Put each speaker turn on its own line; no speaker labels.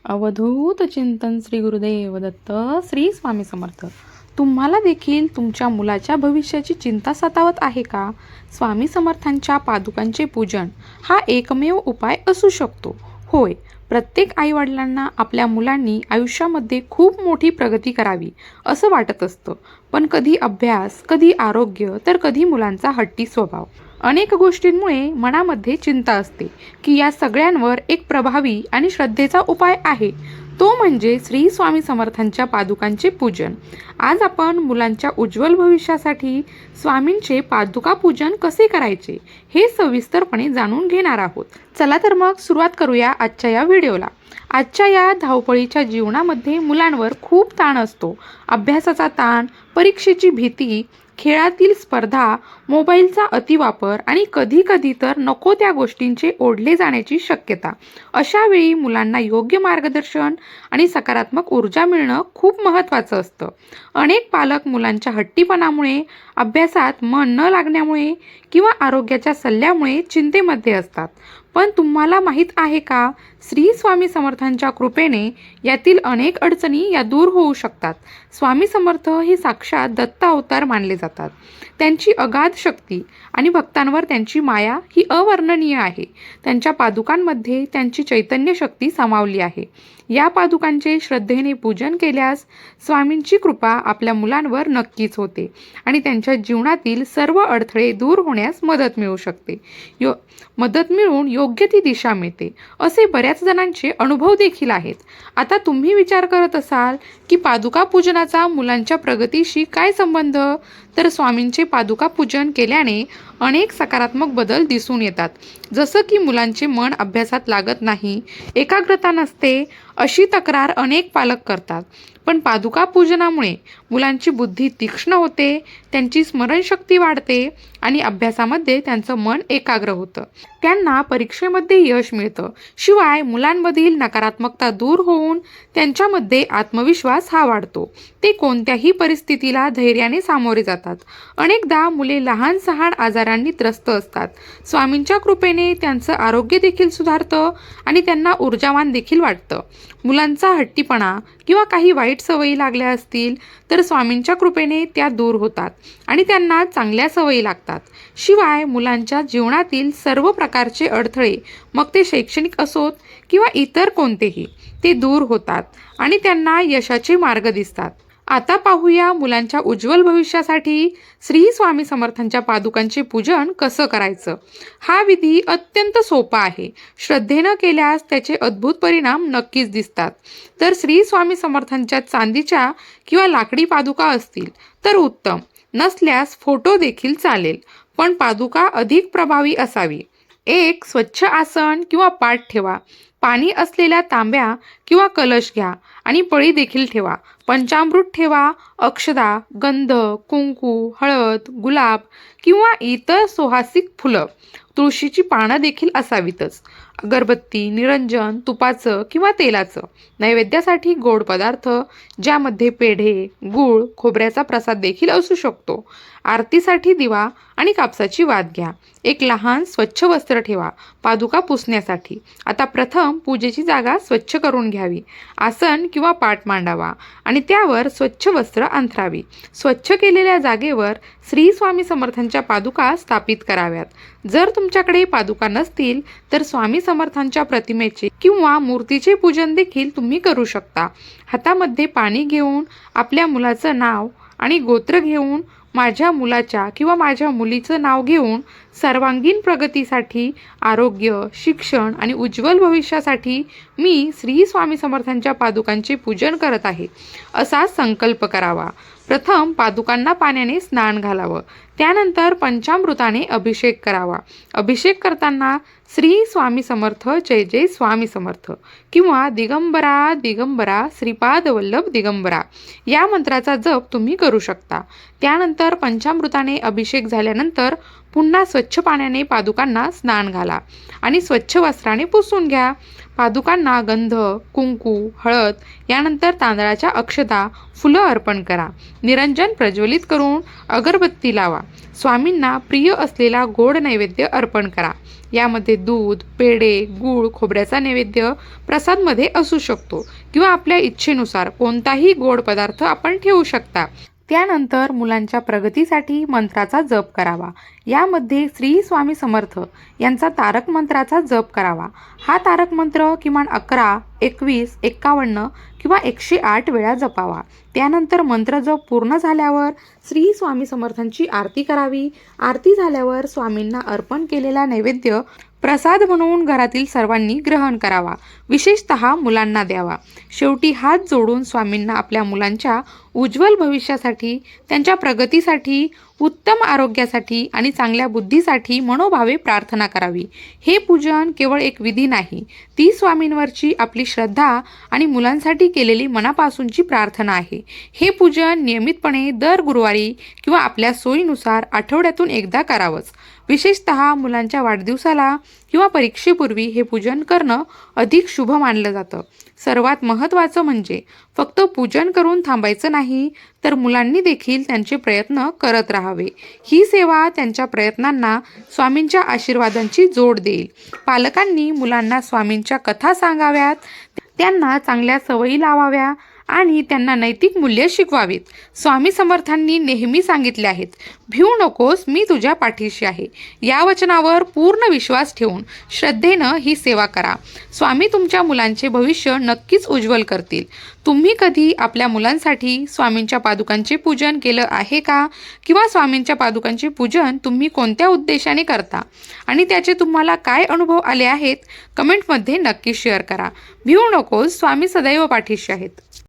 अवधूत चिंतन श्री गुरुदेव दत्त श्री स्वामी समर्थ. तुम्हाला देखील तुमच्या मुलाच्या भविष्याची चिंता सतावत आहे का? स्वामी समर्थांच्या पादुकांचे पूजन हा एकमेव उपाय असू शकतो. होय, प्रत्येक आईवडिलांना आपल्या मुलांनी आयुष्यामध्ये खूप मोठी प्रगती करावी असं वाटत असतं. पण कधी अभ्यास, कधी आरोग्य, तर कधी मुलांचा हट्टी स्वभाव, अनेक गोष्टींमुळे मनामध्ये चिंता असते की या सगळ्यांवर एक प्रभावी आणि श्रद्धेचा उपाय आहे, तो म्हणजे श्री स्वामी समर्थांच्या पादुकांचे पूजन. आज आपण मुलांच्या उज्ज्वल भविष्यासाठी स्वामींचे पादुका पूजन कसे करायचे हे सविस्तरपणे जाणून घेणार आहोत. चला तर मग सुरुवात करूया आजच्या या व्हिडिओला. आजच्या या धावपळीच्या जीवनामध्ये मुलांवर खूप ताण असतो. अभ्यासाचा ताण, परीक्षेची भीती, खेळातील स्पर्धा, मोबाईलचा अतिवापर आणि कधीकधी तर नको त्या गोष्टींचे ओढले जाण्याची शक्यता. अशा वेळी मुलांना योग्य मार्गदर्शन आणि सकारात्मक ऊर्जा मिळणं खूप महत्त्वाचं असतं. अनेक पालक मुलांच्या हट्टीपणामुळे, अभ्यासात मन न लागण्यामुळे किंवा आरोग्याच्या सल्ल्यामुळे चिंतेमध्ये असतात. पण तुम्हाला माहीत आहे का, श्री स्वामी समर्थांच्या कृपेने यातील अनेक अडचणी या दूर होऊ शकतात. स्वामी समर्थ हे साक्षात दत्त अवतार मानले जातात. त्यांची अगाध शक्ती आणि भक्तांवर त्यांची माया ही अवर्णनीय आहे. त्यांच्या पादुकांमध्ये त्यांची चैतन्य शक्ती सामावली आहे. या पादुकांचे श्रद्धेने पूजन केल्यास स्वामींची कृपा आपल्या मुलांवर नक्कीच होते आणि त्यांच्या जीवनातील सर्व अडथळे दूर होण्यास मदत मिळू शकते. मदत मिळून योग्य ती दिशा मिळते, असे बऱ्याच जणांचे अनुभव देखील आहेत. आता तुम्ही विचार करत असाल की पादुका पूजनाचा मुलांच्या प्रगतीशी काय संबंध? तर स्वामींचे पादुका पूजन केल्याने अनेक सकारात्मक बदल दिसून येतात. जसं की मुलांचे मन अभ्यासात लागत नाही, एकाग्रता नसते, अशी तक्रार अनेक पालक करतात. पण पादुका पूजनामुळे मुलांची बुद्धी तीक्ष्ण होते, त्यांची स्मरणशक्ती वाढते आणि अभ्यासामध्ये त्यांचं मन एकाग्र होतं. त्यांना परीक्षेमध्ये यश मिळतं. शिवाय मुलांमधील नकारात्मकता दूर होऊन त्यांच्यामध्ये आत्मविश्वास हा वाढतो. ते कोणत्याही परिस्थितीला धैर्याने सामोरे जातात. अनेकदा मुले लहान सहान आजारांनी त्रस्त असतात. स्वामींच्या कृपेने त्यांचं आरोग्य देखील सुधारतं आणि त्यांना ऊर्जावान देखील वाटतं. मुलांचा हट्टीपणा किंवा काही वाईट सवयी लागल्या असतील तर स्वामींच्या कृपेने त्या दूर होतात आणि त्यांना चांगल्या सवयी लागतात. शिवाय मुलांच्या जीवनातील सर्व प्रकारचे अडथळे, मग ते शैक्षणिक असोत किंवा इतर कोणतेही, ते दूर होतात आणि त्यांना यशाचे मार्ग दिसतात. आता पाहूया मुलांच्या उज्ज्वल भविष्यासाठी श्री स्वामी समर्थांच्या पादुकांचे पूजन कसं करायचं. हा विधी अत्यंत सोपा आहे. श्रद्धेनं केल्यास त्याचे अद्भुत परिणाम नक्कीच दिसतात. तर श्री स्वामी समर्थांच्या चांदीच्या किंवा लाकडी पादुका असतील तर उत्तम, नसल्यास फोटो देखील चालेल, पण पादुका अधिक प्रभावी असावी. एक स्वच्छ आसन किंवा पाट ठेवा. पाणी असलेल्या तांब्या किंवा कलश घ्या आणि पळी देखील ठेवा. पंचामृत ठेवा. अक्षदा, गंध, कुंकू, हळद, गुलाब किंवा इतर सुवासिक फुलं, तुळशीची पानं देखील असावीतच. अगरबत्ती, निरंजन, तुपाचं किंवा तेलाचं. नैवेद्यासाठी गोड पदार्थ, ज्यामध्ये पेढे, गूळ, खोबऱ्याचा प्रसाद देखील असू शकतो. आरतीसाठी दिवा आणि कापसाची वात घ्या. एक लहान स्वच्छ वस्त्र ठेवा पादुका पुसण्यासाठी. आता प्रथम पूजेची जागा स्वच्छ करून घ्यावी. आसन किंवा पाट मांडावा आणि त्यावर स्वच्छ वस्त्र अंथरावी. स्वच्छ केलेल्या जागेवर श्री स्वामी समर्थांच्या पादुका स्थापित कराव्यात. जर तुमच्याकडे पादुका नसतील तर स्वामी समर्थांच्या प्रतिमेचे किंवा मूर्तीचे पूजन देखील तुम्ही करू शकता. हातामध्ये पाणी घेऊन आपल्या मुलाचं नाव आणि गोत्र घेऊन, माझ्या मुलाच्या किंवा माझ्या मुलीचं नाव घेऊन, सर्वांगीण प्रगतीसाठी, आरोग्य, शिक्षण आणि उज्ज्वल भविष्यासाठी मी श्री स्वामी समर्थांच्या पादुकांचे पूजन करत आहे, असा संकल्प करावा. प्रथम पादुकांना पाण्याने स्नान घालावं. त्यानंतर पंचामृताने अभिषेक करावा. अभिषेक करताना श्री स्वामी समर्थ जय जय स्वामी समर्थ किंवा दिगंबरा दिगंबरा श्रीपाद वल्लभ दिगंबरा या मंत्राचा जप तुम्ही करू शकता. त्यानंतर पंचामृताने अभिषेक झाल्यानंतर पुन्हा स्वच्छ पाण्याने पादुकांना स्नान घाला आणि स्वच्छ वस्त्राने पुसून घ्या. पादुकांना गंध, कुंकू, हळद यानंतर तांदळाच्या अक्षता, फुलं अर्पण करा. निरंजन प्रज्वलित करून अगरबत्ती लावा. स्वामींना प्रिय असलेला गोड नैवेद्य अर्पण करा. यामध्ये दूध, पेढे, गूळ, खोबऱ्याचा नैवेद्य प्रसादमध्ये असू शकतो किंवा आपल्या इच्छेनुसार कोणताही गोड पदार्थ आपण ठेवू शकता. त्यानंतर मुलांच्या प्रगतीसाठी मंत्राचा जप करावा. यामध्ये श्री स्वामी समर्थ यांचा तारक मंत्राचा जप करावा. हा तारक मंत्र किमान 11, 21, 51 किंवा 108 वेळा जपावा. त्यानंतर मंत्र जप पूर्ण झाल्यावर श्री स्वामी समर्थांची आरती करावी. आरती झाल्यावर स्वामींना अर्पण केलेला नैवेद्य प्रसाद म्हणून घरातील सर्वांनी ग्रहण करावा. विशेषतः मुलांना द्यावा. शेवटी हात जोडून स्वामींना आपल्या मुलांच्या उज्ज्वल भविष्यासाठी, त्यांच्या प्रगतीसाठी, उत्तम आरोग्यासाठी आणि चांगल्या बुद्धीसाठी मनोभावे प्रार्थना करावी. हे पूजन केवळ एक विधी नाही, ती स्वामींवरची आपली श्रद्धा आणि मुलांसाठी केलेली मनापासूनची प्रार्थना आहे. हे पूजन नियमितपणे दर गुरुवारी किंवा आपल्या सोयीनुसार आठवड्यातून एकदा करावंच. विशेषतः मुलांच्या वाढदिवसाला किंवा परीक्षेपूर्वी हे पूजन करणं अधिक शुभ मानलं जातं. सर्वात महत्त्वाचं म्हणजे फक्त पूजन करून थांबायचं नाही, तर मुलांनी देखील त्यांचे प्रयत्न करत राहावे. ही सेवा त्यांच्या प्रयत्नांना स्वामींच्या आशीर्वादांची जोड देईल. पालकांनी मुलांना स्वामींच्या कथा सांगाव्यात, त्यांना चांगल्या सवयी लावाव्या आणि त्यांना नैतिक मूल्य शिकवावीत. स्वामी समर्थांनी नेहमी सांगितले आहेत, भिवू नकोस, मी तुझ्या पाठीशी आहे. या वचनावर पूर्ण विश्वास ठेवून श्रद्धेनं ही सेवा करा. स्वामी तुमच्या मुलांचे भविष्य नक्कीच उज्ज्वल करतील. तुम्ही कधी आपल्या मुलांसाठी स्वामींच्या पादुकांचे पूजन केलं आहे का? किंवा स्वामींच्या पादुकांचे पूजन तुम्ही कोणत्या उद्देशाने करता आणि त्याचे तुम्हाला काय अनुभव आले आहेत? कमेंटमध्ये नक्की शेअर करा. भिवू नकोस, स्वामी सदैव पाठीशी आहेत.